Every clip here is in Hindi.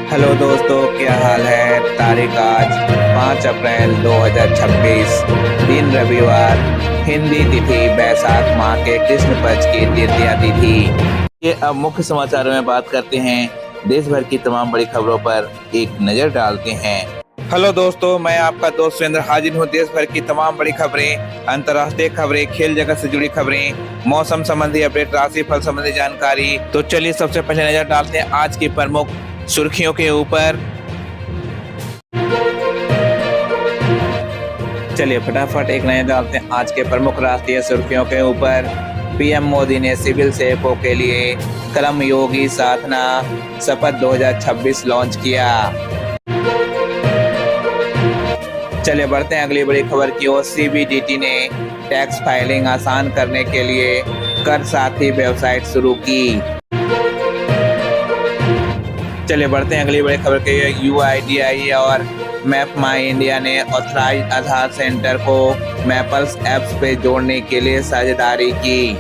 हेलो दोस्तों, क्या हाल है। तारीख आज 5 अप्रैल 2026, दिन रविवार, हिंदी तिथि बैसाख माह के कृष्ण पक्ष की तृतीया तिथि। ये अब मुख्य समाचारों में बात करते हैं। देश भर की तमाम बड़ी खबरों पर एक नजर डालते हैं। हेलो दोस्तों, मैं आपका दोस्त सुरेंद्र हाजिर हूँ। देश भर की तमाम बड़ी खबरें, अंतर्राष्ट्रीय खबरें, खेल जगत से जुड़ी खबरें, मौसम संबंधी अपडेट, राशि फल संबंधी जानकारी। तो चलिए सबसे पहले नजर डालते हैं आज की प्रमुख सुर्खियों के ऊपर। चलिए फटाफट एक नजर डालते हैं आज के प्रमुख राष्ट्रीय सुर्खियों के ऊपर। पीएम मोदी ने सिविल सेवकों के लिए कर्मयोगी साधना शपथ 2026 लॉन्च किया। चलिए बढ़ते हैं अगली बड़ी खबर की ओर। सीबीडीटी ने टैक्स फाइलिंग आसान करने के लिए कर साथी वेबसाइट शुरू की। चलिए बढ़ते हैं अगली बड़ी खबर के। यूआईडीआई और मैप माई इंडिया ने ऑथराइज्ड आधार सेंटर को मैपल्स ऐप्स पे जोड़ने के लिए साझेदारी की।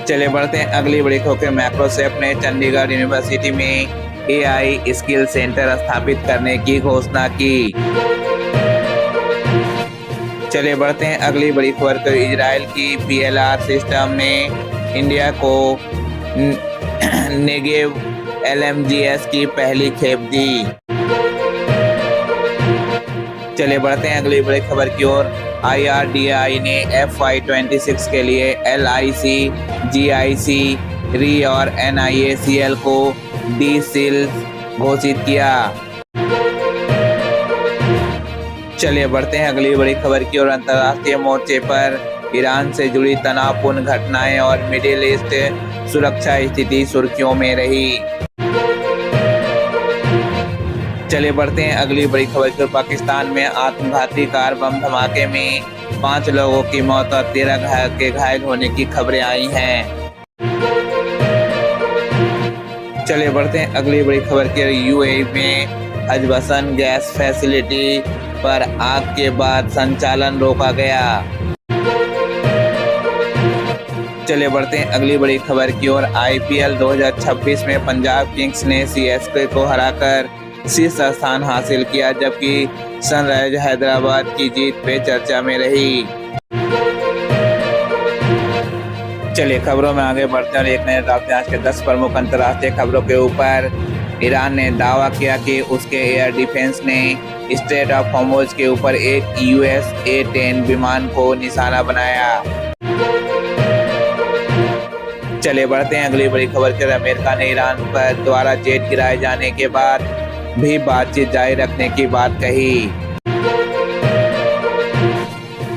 चलिए बढ़ते हैं अगली बड़ी खबर। माइक्रोसॉफ्ट ने चंडीगढ़ यूनिवर्सिटी में एआई स्किल सेंटर स्थापित करने की घोषणा की। चलिए बढ़ते हैं अगली बड़ी खबर को। इजराइल की पीएलआर सिस्टम ने इंडिया को नेगेव एलएमजीएस की पहली खेप दी। चलिए बढ़ते हैं अगली बड़ी खबर की ओर। आईआरडीआई ने FY26 के लिए LIC, GIC, री और NIACL को डी सील घोषित किया। चलिए बढ़ते हैं अगली बड़ी खबर की ओर। अंतर्राष्ट्रीय मोर्चे पर ईरान से जुड़ी तनावपूर्ण घटनाएं और मिडिल ईस्ट सुरक्षा स्थिति सुर्खियों में रही। चलिए बढ़ते हैं अगली बड़ी खबर की ओर। पाकिस्तान में आत्मघाती कार बम धमाके में 5 लोगों की मौत और 13 के घायल होने की खबरें आई हैं। चलिए बढ़ते हैं अगली बड़ी खबर की। यूएई में हजबसन गैस फैसिलिटी पर आग के बाद संचालन रोका गया। चलिए बढ़ते हैं अगली बड़ी खबर की ओर। आईपीएल 2026 में पंजाब किंग्स ने सीएसके को हराकर शीर्ष स्थान हासिल किया, जबकि सनराइजर्स हैदराबाद की जीत पे चर्चा में रही। चलिए खबरों में आगे बढ़ते हैं और एक नजर डालते हैं आज के 10 प्रमुख अंतर्राष्ट्रीय खबरों के ऊपर। ईरान ने दावा किया कि उसके एयर डिफेंस ने स्ट्रेट ऑफ हॉर्मुज के ऊपर एक US A-10 विमान को निशाना बनाया। चलिए बढ़ते हैं अगली बड़ी खबर की। अमेरिका ने ईरान पर द्वारा जेट गिराए जाने के बाद भी बातचीत जारी रखने की बात कही।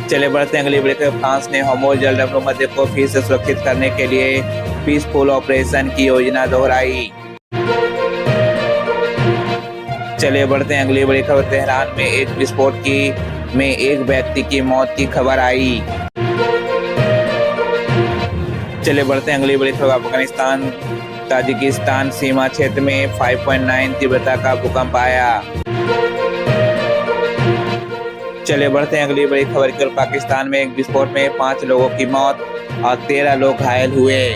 चले बढ़ते हैं अगली बड़ी खबर। फ्रांस ने हॉर्मुज जलडबू मध्य को फिर से सुरक्षित करने के लिए पीसफुल ऑपरेशन की योजना दोहराई। चलिए बढ़ते हैं अगली बड़ी खबर। तेहरान में एक विस्फोट में एक व्यक्ति की मौत की खबर आई। चलिए बढ़ते हैं अगली बड़ी खबर। अफगानिस्तान ताजिकिस्तान सीमा क्षेत्र में 5.9 तीव्रता का भूकंप आया। चलिए बढ़ते हैं अगली बड़ी खबर की ओर। पाकिस्तान में एक विस्फोट में 5 लोगों की मौत और 13 लोग घायल हुए।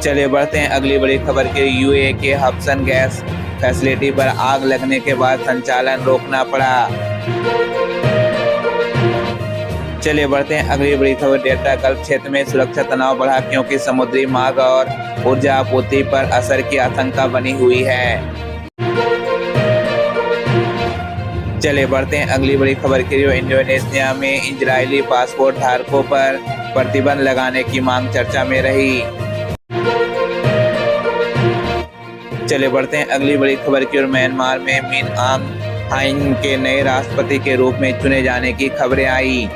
चलिए बढ़ते हैं अगली बड़ी खबर की। यूएई के हबसन गैस फैसिलिटी पर आग लगने के बाद संचालन रोकना पड़ा। चलिए बढ़ते हैं अगली बड़ी खबर। डेल्टा गल्फ क्षेत्र में सुरक्षा तनाव बढ़ा, क्योंकि समुद्री मार्ग और ऊर्जा आपूर्ति पर असर की आशंका बनी हुई है। चलिए बढ़ते हैं अगली बड़ी खबर के लिए। इंडोनेशिया में इजरायली पासपोर्ट धारकों पर प्रतिबंध लगाने की मांग चर्चा में रही। चलिए बढ़ते हैं अगली बड़ी खबर की ओर। म्यांमार में मिन आंग ह्लाइंग के नए राष्ट्रपति के रूप में चुने जाने की खबरें आई।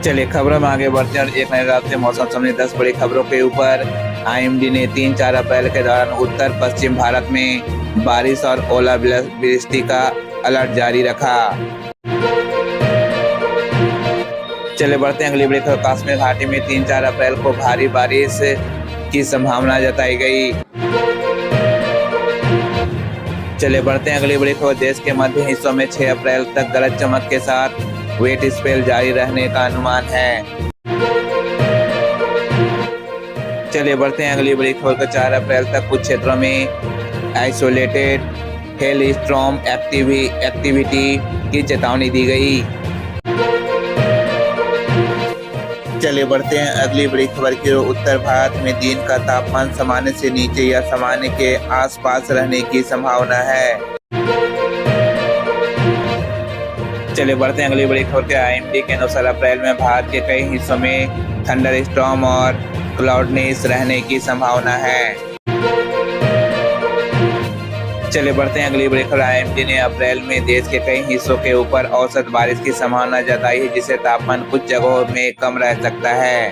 चलिए खबरों में आगे बढ़ते हैं और एक नए रात से मौसम संबंधी 10 बड़ी खबरों के ऊपर। IMD ने 3-4 अप्रैल के दौरान उत्तर पश्चिम भारत में बारिश और ओलावृष्टि का अलर्ट जारी रखा। चले बढ़ते हैं अगली बड़ी खबर। कश्मीर घाटी में 3-4 अप्रैल को भारी बारिश की संभावना जताई गई। चले बढ़ते हैं अगली बड़ी खबर। देश के मध्य हिस्सों में 6 अप्रैल तक गरज चमक के साथ वेट स्पेल जारी रहने का अनुमान है। चलिए बढ़ते हैं अगली बड़ी खबर का। 4 अप्रैल तक कुछ क्षेत्रों में आइसोलेटेड हेल स्टॉर्म एक्टिविटी की चेतावनी दी गई। चलिए बढ़ते हैं अगली बड़ी खबर की। उत्तर भारत में दिन का तापमान सामान्य से नीचे या सामान्य के आसपास रहने की संभावना है। चलिए बढ़ते हैं अगली बड़ी खबर के। आईएमडी के अनुसार अप्रैल में भारत के कई हिस्सों में थंडर स्टॉर्म और क्लाउडनेस रहने की संभावना है। चलिए बढ़ते हैं अगली बड़ी खबर। आईएमडी ने अप्रैल में देश के कई हिस्सों के ऊपर औसत बारिश की संभावना जताई है, जिससे तापमान कुछ जगहों में कम रह सकता है।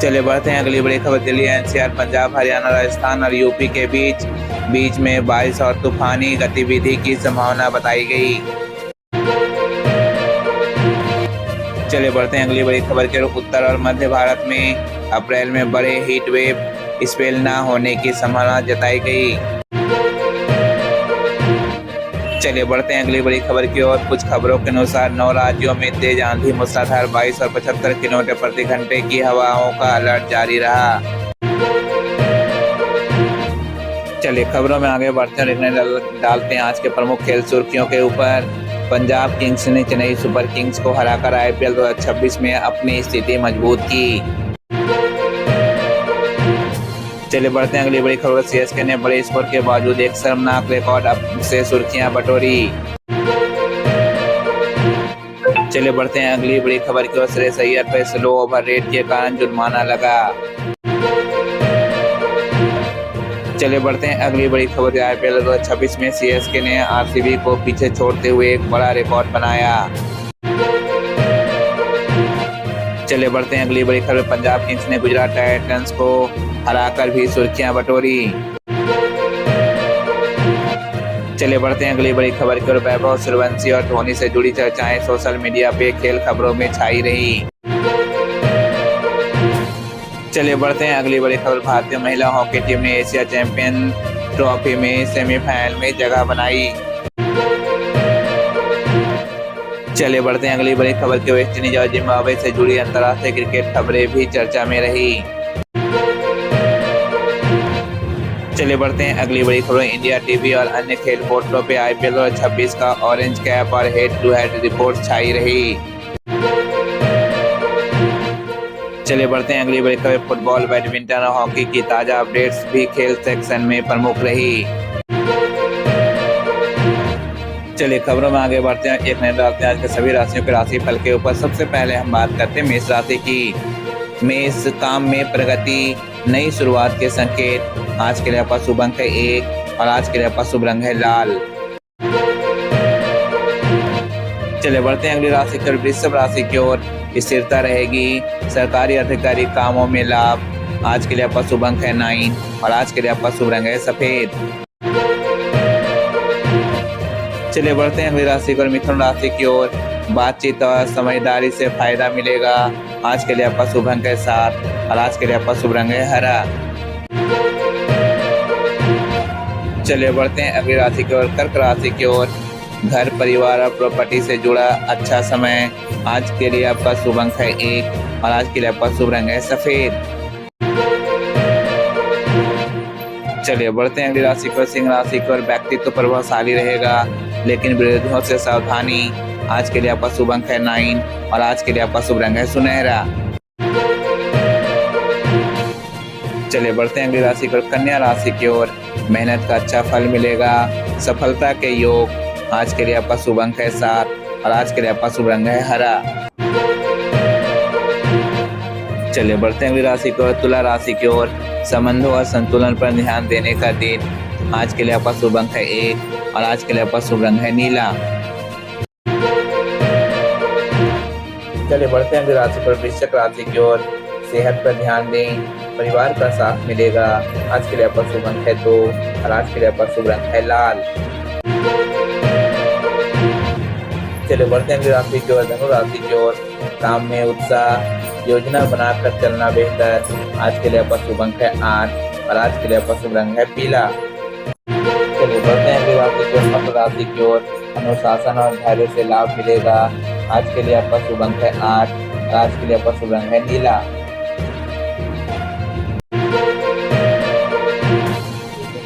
चलिए बढ़ते हैं अगली बड़ी खबर। दिल्ली एनसीआर, पंजाब, हरियाणा, राजस्थान और यूपी के बीच में बारिश और तूफानी गतिविधि की संभावना बताई गई। चलिए बढ़ते हैं अगली बड़ी खबर के। उत्तर और मध्य भारत में अप्रैल में बड़े हीट वेव स्पेल न होने की संभावना जताई गई। चलिए बढ़ते हैं अगली बड़ी खबर की ओर। कुछ खबरों के अनुसार 9 राज्यों में तेज आंधी, मूसलाधार बारिश और 75 किलोमीटर प्रति घंटे की हवाओं का अलर्ट जारी रहा। चलिए खबरों में आगे बढ़ते हैं और डालते हैं आज के प्रमुख खेल सुर्खियों के ऊपर। पंजाब किंग्स ने चेन्नई सुपर किंग्स को हराकर आईपीएल 2026 में अपनी स्थिति मजबूत की। चलिए बढ़ते हैं अगली बड़ी खबर। सीएसके ने बड़े स्कोर के बावजूद एक शर्मनाक रिकॉर्ड से सुर्खियां बटोरी। चलिए बढ़ते हैं अगली बड़ी खबर की ओर। श्रेयस अय्यर पर स्लो ओवर रेट के कारण जुर्माना लगा। चलिए बढ़ते हैं अगली बड़ी खबर। आईपीएल 2026 में सीएसके ने आरसीबी को पीछे छोड़ते हुए एक बड़ा रिकॉर्ड बनाया। चलिए बढ़ते हैं अगली बड़ी खबर। पंजाब किंग्स ने गुजरात टाइटंस को हराकर भी सुर्खियां बटोरी। चलिए बढ़ते हैं अगली बड़ी खबर की ओर। वैभव सूर्यवंशी और धोनी से जुड़ी चर्चाएं सोशल मीडिया पे खेल खबरों में छाई रही। चलिए बढ़ते हैं अगली बड़ी खबर। भारतीय महिला हॉकी टीम ने एशिया चैंपियन ट्रॉफी में सेमीफाइनल में जगह बनाई। चलिए बढ़ते हैं अगली बड़ी खबर के। वेस्ट इंडीज और जिम्बाब्वे से जुड़ी अंतर्राष्ट्रीय क्रिकेट खबरें भी चर्चा में रही। चलिए बढ़ते हैं अगली बड़ी खबर। इंडिया टीवी और अन्य खेल पोर्टलों पे आईपीएल 2026 का ऑरेंज कैप और हेड टू हेड रिपोर्ट छाई रही। चलिए बढ़ते हैं अगली बड़ी खबर। फुटबॉल, बैडमिंटन और हॉकी की ताजा अपडेट्स भी खेल सेक्शन में प्रमुख रही। चलिए खबरों में आगे बढ़ते हैं। एक नजर डालते हैं आज के सभी राशियों के राशिफल के ऊपर। सबसे पहले हम बात करते हैं मेष राशि की। मेष, काम में प्रगति, नई शुरुआत के संकेत। आज के लिए आपका शुभ अंक है 1 और आज के लिए आपका शुभ रंग है लाल। चलिए बढ़ते हैं अगली राशि की ओर। वृषभ राशि की ओर। स्थिरता रहेगी, सरकारी अधिकारी कामों में लाभ। आज के लिए आपका शुभ अंक है 9 और आज के लिए आपका शुभ रंग है सफेद। चलिए बढ़ते हैं अगली राशि की ओर। मिथुन राशि की ओर। बातचीत और समझदारी से फायदा मिलेगा। आज के लिए आपका शुभ अंक है 7 और आज के लिए आपका शुभ रंग है हरा। चलिए बढ़ते हैं अगली राशि की ओर। कर्क राशि की ओर। घर, परिवार और प्रॉपर्टी से जुड़ा अच्छा समय। आज के लिए आपका शुभ अंक है 1 और आज के लिए आपका शुभ रंग है सफेद। चलिए बढ़ते हैं अगली राशि की ओर। सिंह राशि की ओर। व्यक्तित्व प्रभावशाली रहेगा, लेकिन विरोधियों से सावधानी। आज के लिए आपका शुभ अंक है 9 और आज के लिए आपका शुभ रंग है सुनहरा। चलिए बढ़ते हैं अगली राशि की ओर। कन्या राशि की ओर। मेहनत का अच्छा फल मिलेगा, सफलता के योग। आज के लिए आपका शुभ अंक है 7 और आज के लिए आपका शुभ रंग है हरा। चलिए बढ़ते हैं अगली राशि की ओर। तुला राशि की ओर। संबंधों और संतुलन पर ध्यान देने का दिन। आज के लिए आपका शुभ अंक है 1 और आज के लिए आपका शुभ रंग है नीला। चलिए बढ़ते हैं अगली राशि पर। वृश्चिक राशि की ओर। सेहत पर ध्यान दें, परिवार का साथ मिलेगा। आज के लिए आपका शुभ अंक है 2 और आज के लिए आपका शुभ रंग है लाल। चलिए बढ़ते हैं अगली राशि की ओर। धनु राशि की ओर। काम में उत्साह, योजना बनाकर चलना बेहतर। आज के लिए आपका शुभ अंक है 8 और आज के लिए आपका शुभ रंग है पीला। चलिए बढ़ते हैं अगली राशि की ओर। मकर राशि की ओर। अनुशासन और धैर्य से लाभ मिलेगा। आज के लिए आपका शुभ अंक है 8 और आज के लिए आपका शुभ रंग है नीला।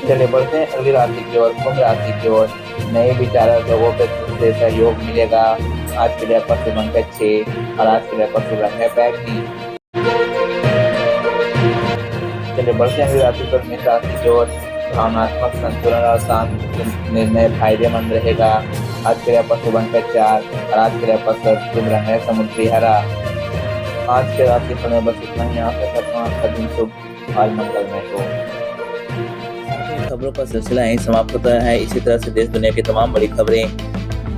चलिए बढ़ते हैं अगली राशि की ओर, कुंभ राशि की ओर। नए विचारक लोगों से सहयोग मिलेगा। आज के लिए आपका शुभ अंक है 6 और आज के लिए आपका शुभ रंग है बैगनी। चलिए बढ़ते हैं अगली राशि पर, मीन राशि की ओर। भावनात्मक संतुलन और शांत निर्णय फायदेमंद रहेगा। आज के लिए आपका शुभ अंक है 4 और आज के लिए आपका शुभ रंग है समुद्री हरा। आज के राशि फल में बस इतना ही। आशा करता हूँ आपका दिन शुभ और मंगलमय हो। खबरों का सिलसिला यहीं समाप्त होता है। इसी तरह से देश दुनिया की तमाम बड़ी खबरें,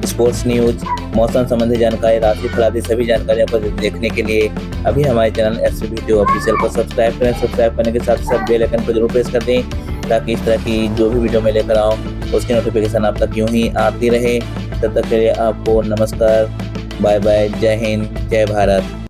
स्पोर्ट्स न्यूज, मौसम संबंधी जानकारी, राशि फल आदि सभी जानकारियों को देखने के लिए अभी हमारे चैनल एसवी वीडियो ऑफिशियल को सब्सक्राइब करें। सब्सक्राइब करने के साथ साथ बेल आइकन को जरूर प्रेस कर दें, ताकि इस तरह की जो भी वीडियो मैं लेकर आऊँ उसकी नोटिफिकेशन आप तक यूं ही आती रहे। तब तक के लिए आपको नमस्कार, बाय बाय, जय हिंद, जय भारत।